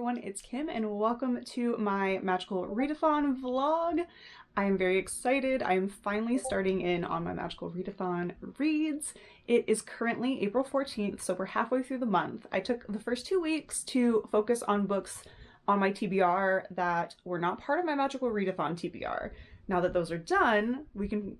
everyone, it's Kim and welcome to my Magical Readathon vlog. I am very excited. I am finally starting in on my Magical Readathon reads. It is currently April 14th, so we're halfway through the month. I took the first 2 weeks to focus on books on my TBR that were not part of my Magical Readathon TBR. Now that those are done, we can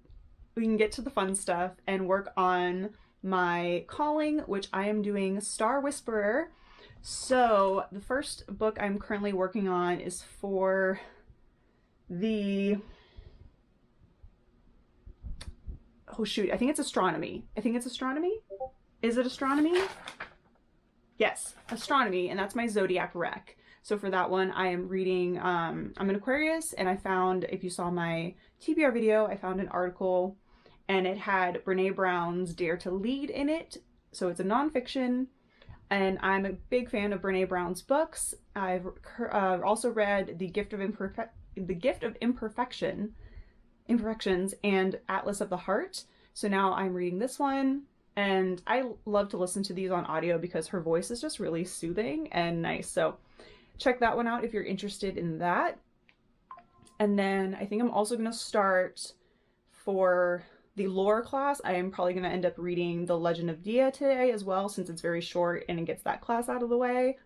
get to the fun stuff and work on my calling, which I am doing Star Whisperer. So the first book I'm currently working on is for the, oh shoot, I think it's astronomy. Is it astronomy? Yes, astronomy, and that's my zodiac rec. So for that one, I am reading, I'm an Aquarius, and I found, if you saw my TBR video, I found an article and it had Brene Brown's Dare to Lead in it. So it's a nonfiction, and I'm a big fan of Brene Brown's books. I've also read The Gift of Imperfections and Atlas of the Heart. So now I'm reading this one, and I love to listen to these on audio because her voice is just really soothing and nice. So check that one out if you're interested in that. And then I think I'm also going to start for the lore class. I am probably going to end up reading The Legend of Dia today as well, since it's very short and it gets that class out of the way.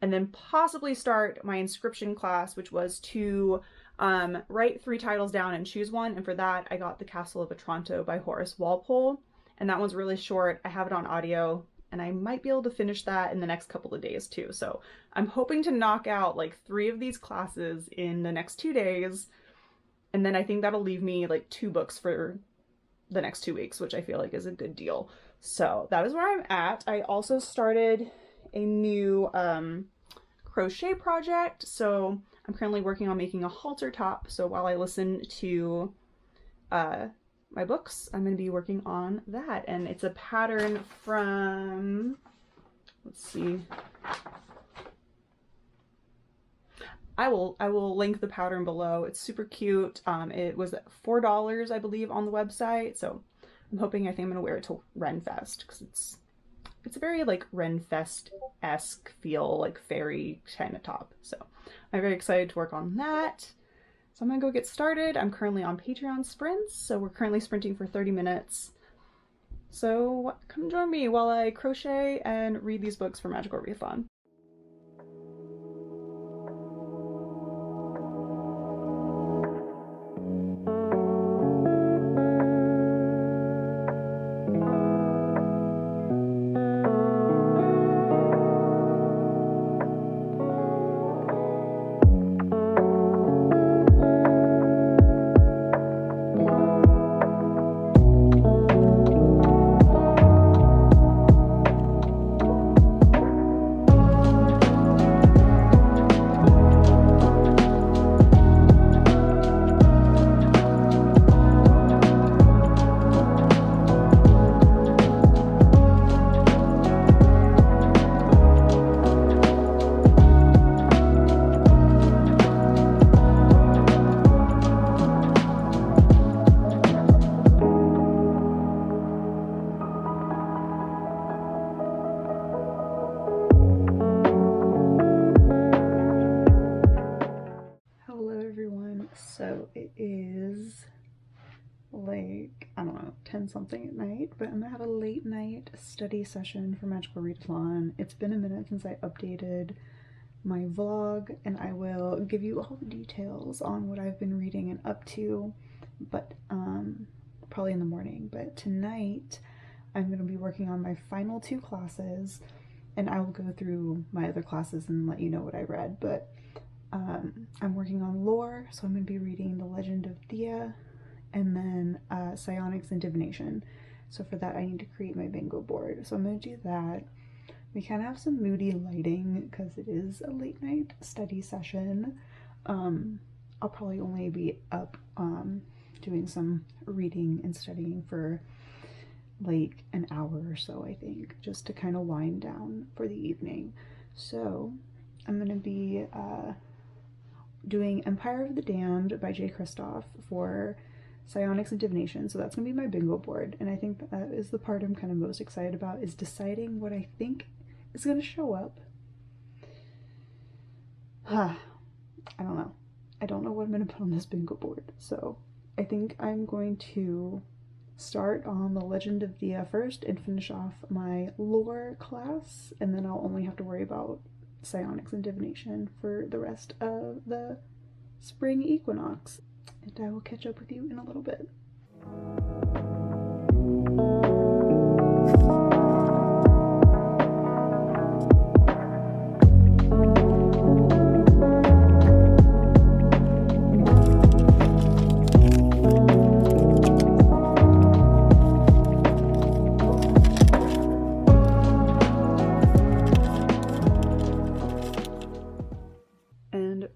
And then possibly start my inscription class, which was to write 3 titles down and choose one. And for that, I got The Castle of Otranto by Horace Walpole. And that one's really short. I have it on audio, and I might be able to finish that in the next couple of days too. So I'm hoping to knock out like 3 of these classes in the next 2 days. And then I think that'll leave me like 2 books for the next 2 weeks, which I feel like is a good deal. So that is where I'm at. I also started a new crochet project. So I'm currently working on making a halter top. So while I listen to my books, I'm going to be working on that. And it's a pattern from, let's see, I will link the pattern below. It's super cute. It was $4, I believe, on the website. So I'm hoping, I think I'm gonna wear it to Renfest, because it's a very like Renfest-esque feel, like fairy kind of top. So I'm very excited to work on that. So I'm gonna go get started. I'm currently on Patreon sprints, so we're currently sprinting for 30 minutes. So come join me while I crochet and read these books for Magical Readathon. So it is like, I don't know, 10 something at night, but I'm gonna have a late night study session for Magical Readathon. It's been a minute since I updated my vlog, and I will give you all the details on what I've been reading and up to, but probably in the morning. But tonight I'm gonna be working on my final 2 classes, and I will go through my other classes and let you know what I read. But I'm working on lore, so I'm going to be reading The Legend of Dia and then Psionics and Divination. So for that I need to create my bingo board. So I'm going to do that. We kind of have some moody lighting because it is a late night study session. I'll probably only be up doing some reading and studying for like an hour or so, I think, just to kind of wind down for the evening. So I'm going to be doing Empire of the Damned by J. Kristoff for Psionics and Divination. So that's going to be my bingo board. And I think that is the part I'm kind of most excited about, is deciding what I think is going to show up. I don't know. I don't know what I'm going to put on this bingo board, so I think I'm going to start on the Legend of Dia first and finish off my lore class, and then I'll only have to worry about psionics and divination for the rest of the spring equinox. And I will catch up with you in a little bit.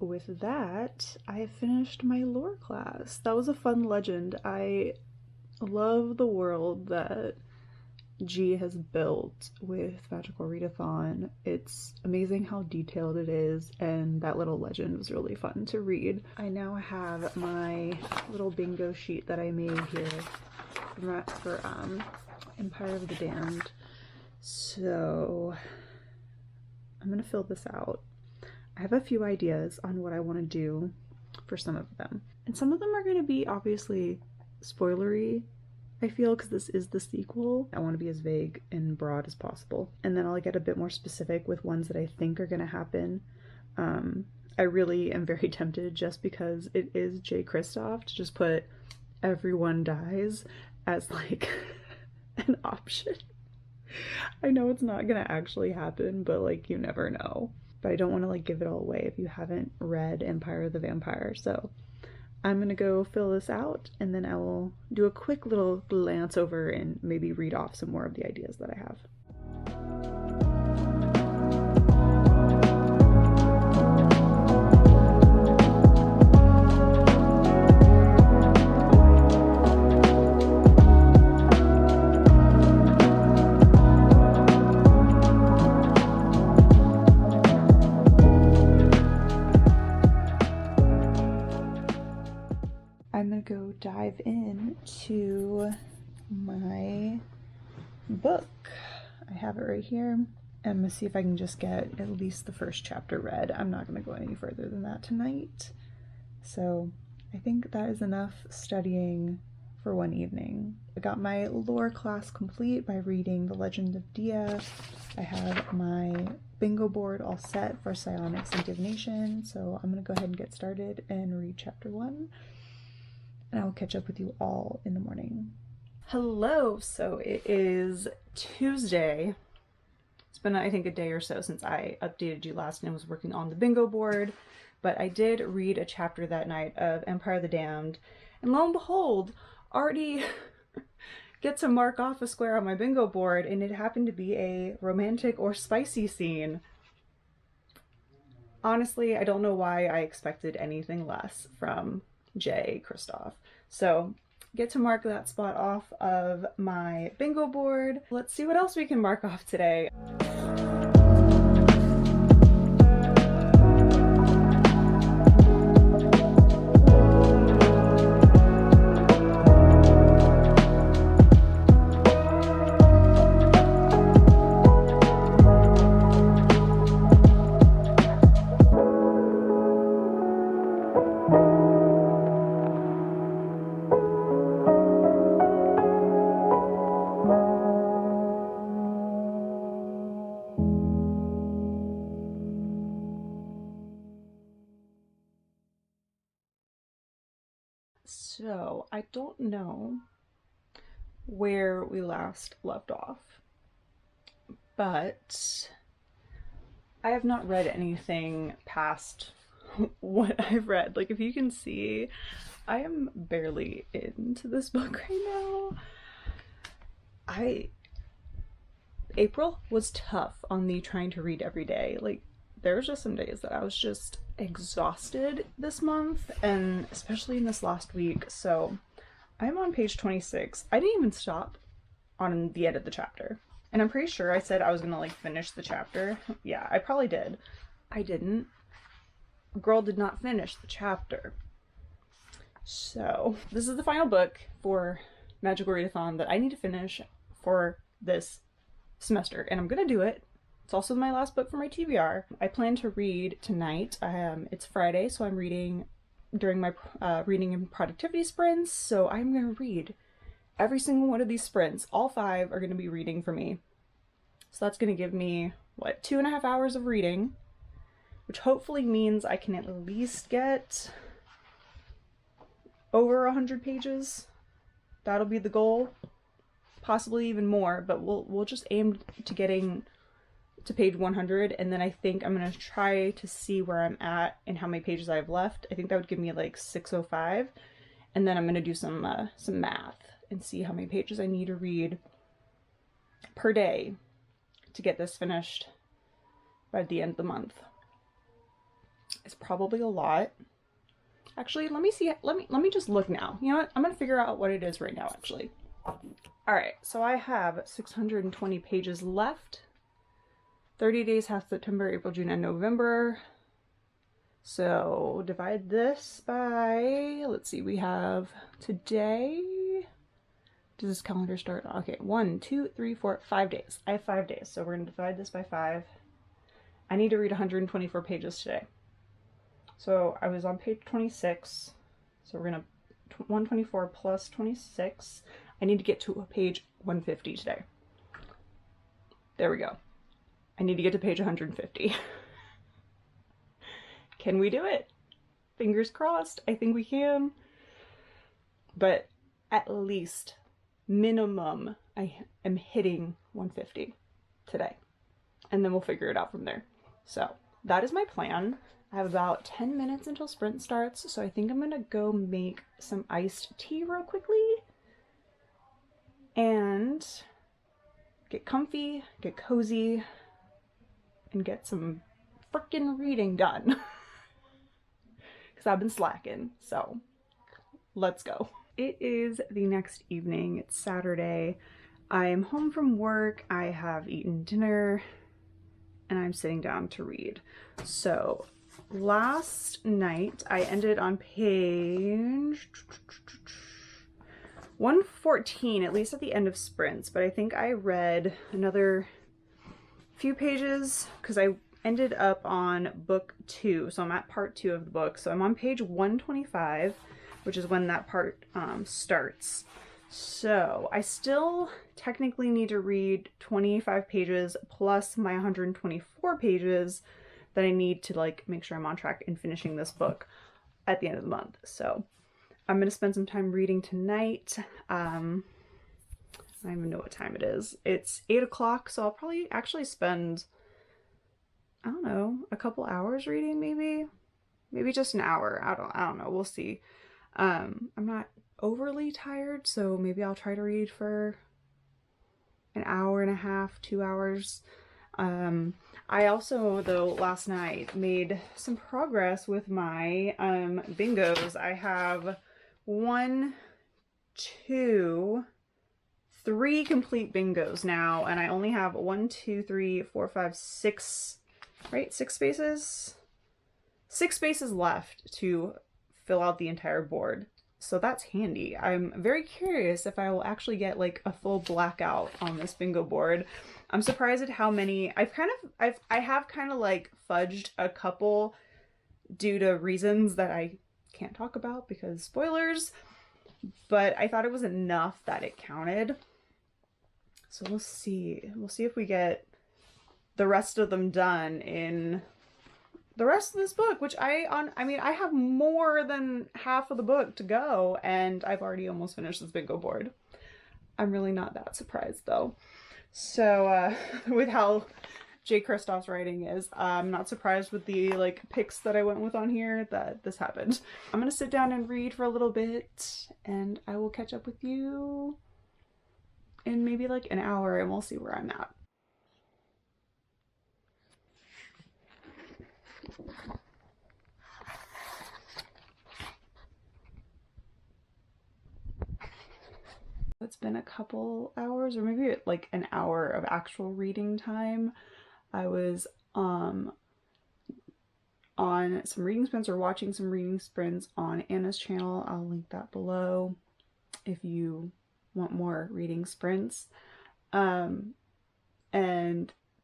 With that, I have finished my lore class. That was a fun legend. I love the world that G has built with Magical Readathon. It's amazing how detailed it is, and that little legend was really fun to read. I now have my little bingo sheet that I made here for Empire of the Damned. So I'm gonna fill this out. I have a few ideas on what I want to do for some of them. And some of them are going to be obviously spoilery, I feel, because this is the sequel. I want to be as vague and broad as possible. And then I'll get a bit more specific with ones that I think are going to happen. I really am very tempted, just because it is J. Kristoff, to just put everyone dies as like an option. I know it's not going to actually happen, but like you never know. But I don't want to like give it all away if you haven't read Empire of the Vampire. So I'm gonna go fill this out, and then I will do a quick little glance over and maybe read off some more of the ideas that I have. I'm gonna go dive into my book. I have it right here. I'm gonna see if I can just get at least the first chapter read. I'm not gonna go any further than that tonight. So I think that is enough studying for one evening. I got my lore class complete by reading The Legend of Dia. I have my bingo board all set for psionics and divination, so I'm gonna go ahead and get started and read chapter 1. And I will catch up with you all in the morning. Hello! So it is Tuesday. It's been, I think, a day or so since I updated you last and I was working on the bingo board, but I did read a chapter that night of Empire of the Damned, and lo and behold, already get to mark off a square on my bingo board, and it happened to be a romantic or spicy scene. Honestly, I don't know why I expected anything less from J. Kristoff. So get to mark that spot off of my bingo board. Let's see what else we can mark off today. So, I don't know where we last left off, but I have not read anything past what I've read. Like, if you can see, I am barely into this book right now. April was tough on the trying to read every day. Like, there was just some days that I was just exhausted this month, and especially in this last week. So I'm on page 26. I didn't even stop on the end of the chapter, and I'm pretty sure I said I was gonna like finish the chapter. Yeah, I probably did. I didn't. Girl did not finish the chapter. So this is the final book for Magical Readathon that I need to finish for this semester, and I'm gonna do it It's also my last book for my TBR. I plan to read tonight. It's Friday, so I'm reading during my reading and productivity sprints. So I'm going to read every single one of these sprints. All 5 are going to be reading for me. So that's going to give me, what, 2.5 hours of reading, which hopefully means I can at least get over 100 pages. That'll be the goal. Possibly even more, but we'll just aim to getting to page 100, and then I think I'm gonna try to see where I'm at and how many pages I have left. I think that would give me like 605, and then I'm gonna do some math and see how many pages I need to read per day to get this finished by the end of the month. It's probably a lot. Actually, let me see. Let me just look now. You know what? I'm gonna figure out what it is right now. Actually. All right. So I have 620 pages left. 30 days has September, April, June, and November. So divide this by, let's see, we have today. Does this calendar start? Okay, 1, 2, 3, 4, 5 days. I have 5 days, so we're gonna divide this by 5. I need to read 124 pages today. So I was on page 26. So we're gonna 124 plus 26. I need to get to page 150 today. There we go. I need to get to page 150. Can we do it? Fingers crossed. I think we can. But at least, minimum, I am hitting 150 today. And then we'll figure it out from there. So that is my plan. I have about 10 minutes until sprint starts, so I think I'm gonna go make some iced tea real quickly and get comfy, get cozy, and get some frickin' reading done. Because I've been slacking, so let's go. It is the next evening. It's Saturday. I am home from work. I have eaten dinner, and I'm sitting down to read. So last night I ended on page 114, at least at the end of sprints, but I think I read another few pages because I ended up on book 2, so I'm at part 2 of the book. So I'm on page 125, which is when that part starts. So I still technically need to read 25 pages plus my 124 pages that I need to like make sure I'm on track in finishing this book at the end of the month. So I'm gonna spend some time reading tonight. I don't even know what time it is. It's 8 o'clock, so I'll probably actually spend, I don't know, a couple hours reading maybe? Maybe just an hour. I don't know. We'll see. I'm not overly tired, so maybe I'll try to read for an hour and a half, 2 hours. I also, though, last night made some progress with my bingos. I have 1, 2, 3 complete bingos now, and I only have 1, 2, 3, 4, 5, 6, right? 6 spaces? 6 spaces left to fill out the entire board. So that's handy. I'm very curious if I will actually get like a full blackout on this bingo board. I'm surprised at how many I have kind of like fudged a couple due to reasons that I can't talk about because spoilers, but I thought it was enough that it counted. So we'll see. We'll see if we get the rest of them done in the rest of this book, which I have more than half of the book to go, and I've already almost finished this bingo board. I'm really not that surprised though. So with how J. Kristoff's writing is, I'm not surprised with the like picks that I went with on here that this happened. I'm gonna sit down and read for a little bit, and I will catch up with you in maybe like an hour, and we'll see where I'm at. It's been a couple hours, or maybe like an hour of actual reading time. I was on some reading sprints or watching some reading sprints on Anna's channel. I'll link that below if you want more reading sprints. And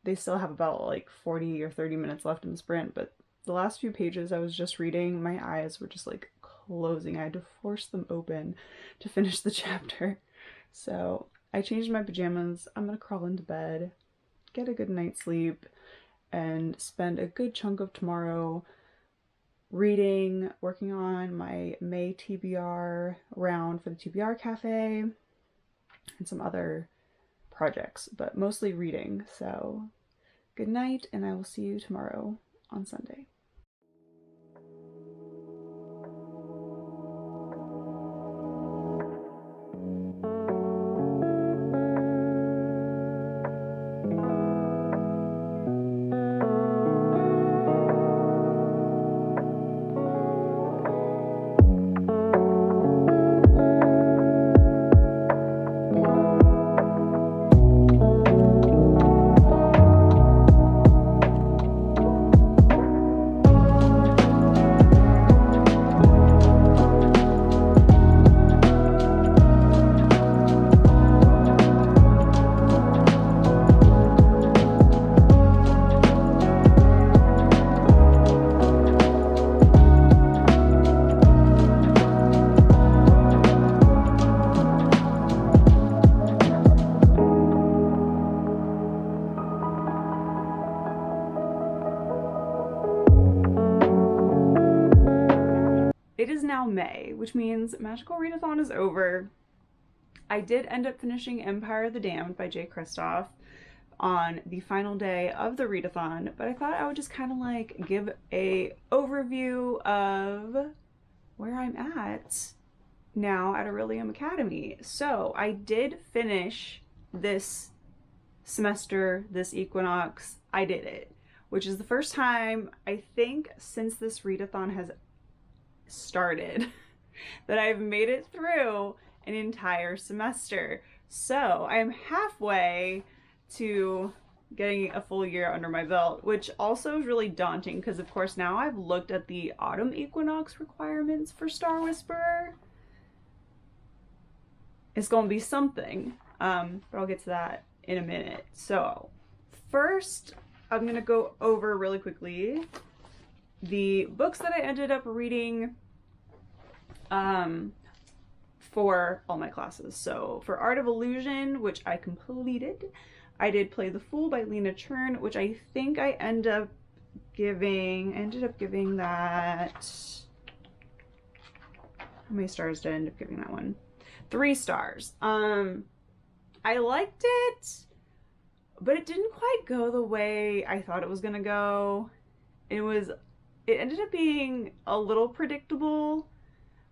they still have about like 40 or 30 minutes left in the sprint, but the last few pages I was just reading, my eyes were just like closing. I had to force them open to finish the chapter. So I changed my pajamas. I'm gonna crawl into bed, get a good night's sleep, and spend a good chunk of tomorrow reading, working on my May TBR round for the TBR Cafe, and some other projects, but mostly reading. So good night, and I will see you tomorrow on Sunday. It is now May, which means Magical Readathon is over. I did end up finishing Empire of the Damned by Jay Kristoff on the final day of the readathon, but I thought I would just kind of like give a overview of where I'm at now at Orilium Academy. So I did finish this semester, this equinox. I did it, which is the first time I think since this readathon has started that I've made it through an entire semester. So I am halfway to getting a full year under my belt, which also is really daunting because of course now I've looked at the autumn equinox requirements for Star Whisperer. It's gonna be something, but I'll get to that in a minute. So first I'm gonna go over really quickly the books that I ended up reading for all my classes. So for Art of Illusion, which I completed, I did Play the Fool by Lena Chern, which I think I ended up giving that, how many stars did I end up giving that one? 3 stars. I liked it, but it didn't quite go the way I thought it was gonna go. It ended up being a little predictable,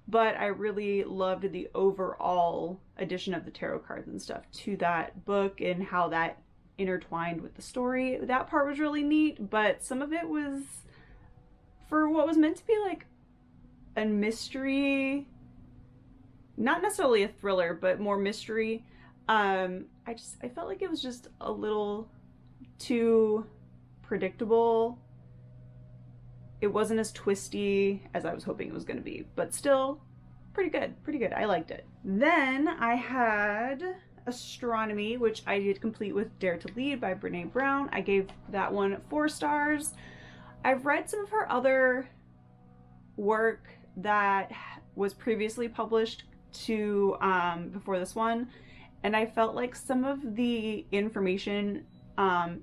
but I really loved the overall addition of the tarot cards and stuff to that book and how that intertwined with the story. That part was really neat, but some of it was, for what was meant to be like a mystery, not necessarily a thriller, but more mystery, I felt like it was just a little too predictable. It wasn't as twisty as I was hoping it was going to be, but still pretty good. I liked it. Then I had Astronomy, which I did complete with Dare to Lead by Brene Brown. I gave that one 4 stars. I've read some of her other work that was previously published to before this one, and I felt like some of the information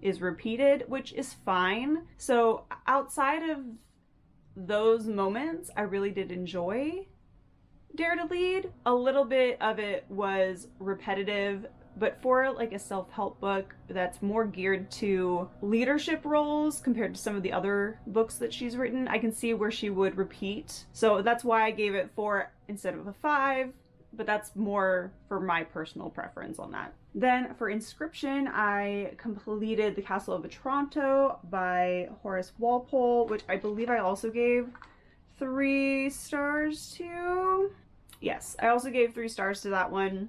is repeated, which is fine. So outside of those moments, I really did enjoy Dare to Lead. A little bit of it was repetitive, but for like a self-help book that's more geared to leadership roles compared to some of the other books that she's written, I can see where she would repeat. So that's why I gave it 4 instead of a 5, but that's more for my personal preference on that. Then for Inscription, I completed The Castle of Otranto by Horace Walpole, which I believe I also gave 3 stars to. Yes, I also gave 3 stars to that one.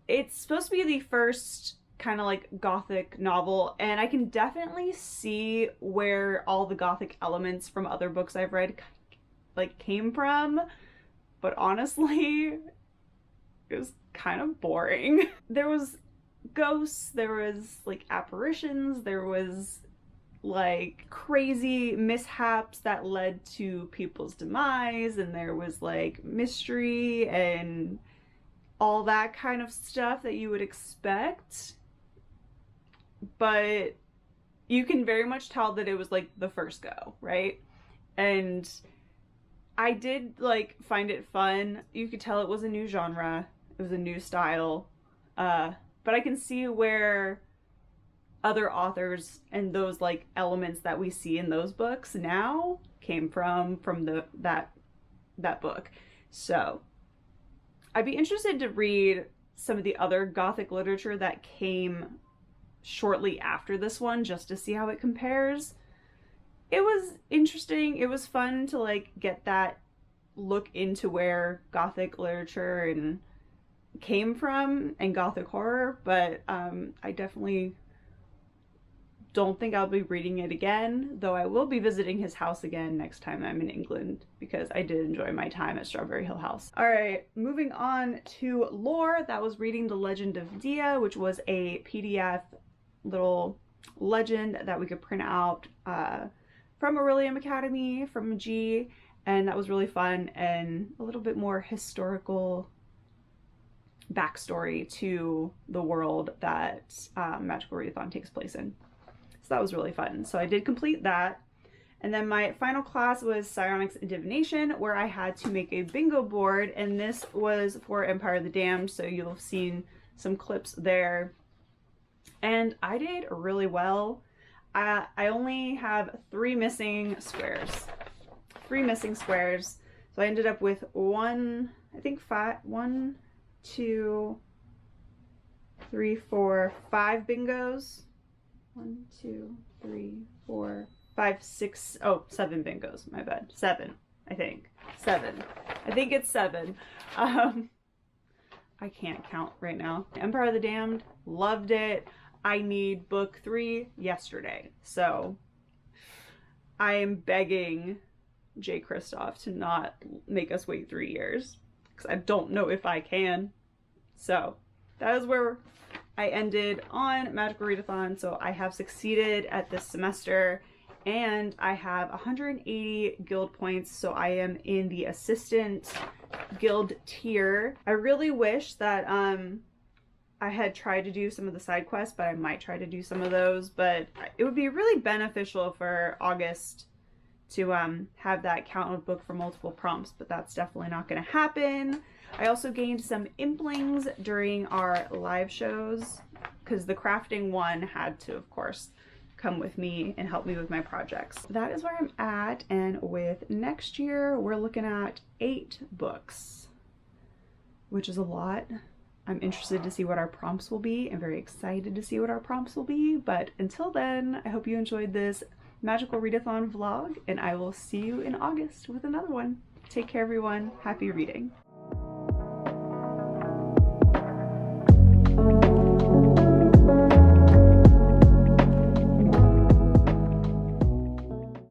It's supposed to be the first kind of like gothic novel, and I can definitely see where all the gothic elements from other books I've read like came from, but honestly, it was kind of boring. There was ghosts, there was like apparitions, there was like crazy mishaps that led to people's demise, and there was like mystery and all that kind of stuff that you would expect. But you can very much tell that it was like the first go, right? And I did like find it fun. You could tell it was a new genre, it was a new style, but I can see where other authors and those like elements that we see in those books now came from that book. So I'd be interested to read some of the other Gothic literature that came shortly after this one, just to see how it compares. It was interesting. It was fun to like get that look into where Gothic literature and came from and Gothic horror, but I definitely don't think I'll be reading it again, though I will be visiting his house again next time I'm in England, because I did enjoy my time at Strawberry Hill House. All right, moving on to lore. That was reading The Legend of Dia, which was a PDF little legend that we could print out from Orilium Academy, from G, and that was really fun and a little bit more historical backstory to the world that Magical Readathon takes place in. So that was really fun. So I did complete that. And then my final class was Psionics and Divination, where I had to make a bingo board, and this was for Empire of the Damned, so you'll have seen some clips there. And I did really well. I only have 3 missing squares. 3 missing squares. So I ended up with 1, 2, 3, 4, 5 bingos. 1, 2, 3, 4, 5, 6, 7 bingos, my bad. 7, I think. 7. I think it's 7. I can't count right now. Empire of the Damned, loved it. I need book 3 yesterday. So I am begging J. Kristoff to not make us wait 3 years, because I don't know if I can. So that is where I ended on Magical Readathon. So I have succeeded at this semester, and I have 180 guild points, so I am in the assistant guild tier. I really wish that I had tried to do some of the side quests, but I might try to do some of those. But it would be really beneficial for August to have that count of book for multiple prompts, but that's definitely not going to happen. I also gained some implings during our live shows, because the crafting one had to, of course, come with me and help me with my projects. That is where I'm at, and with next year, we're looking at 8 books, which is a lot. I'm interested to see what our prompts will be. I'm very excited to see what our prompts will be, but until then, I hope you enjoyed this Magical Readathon vlog, and I will see you in August with another one. Take care, everyone. Happy reading.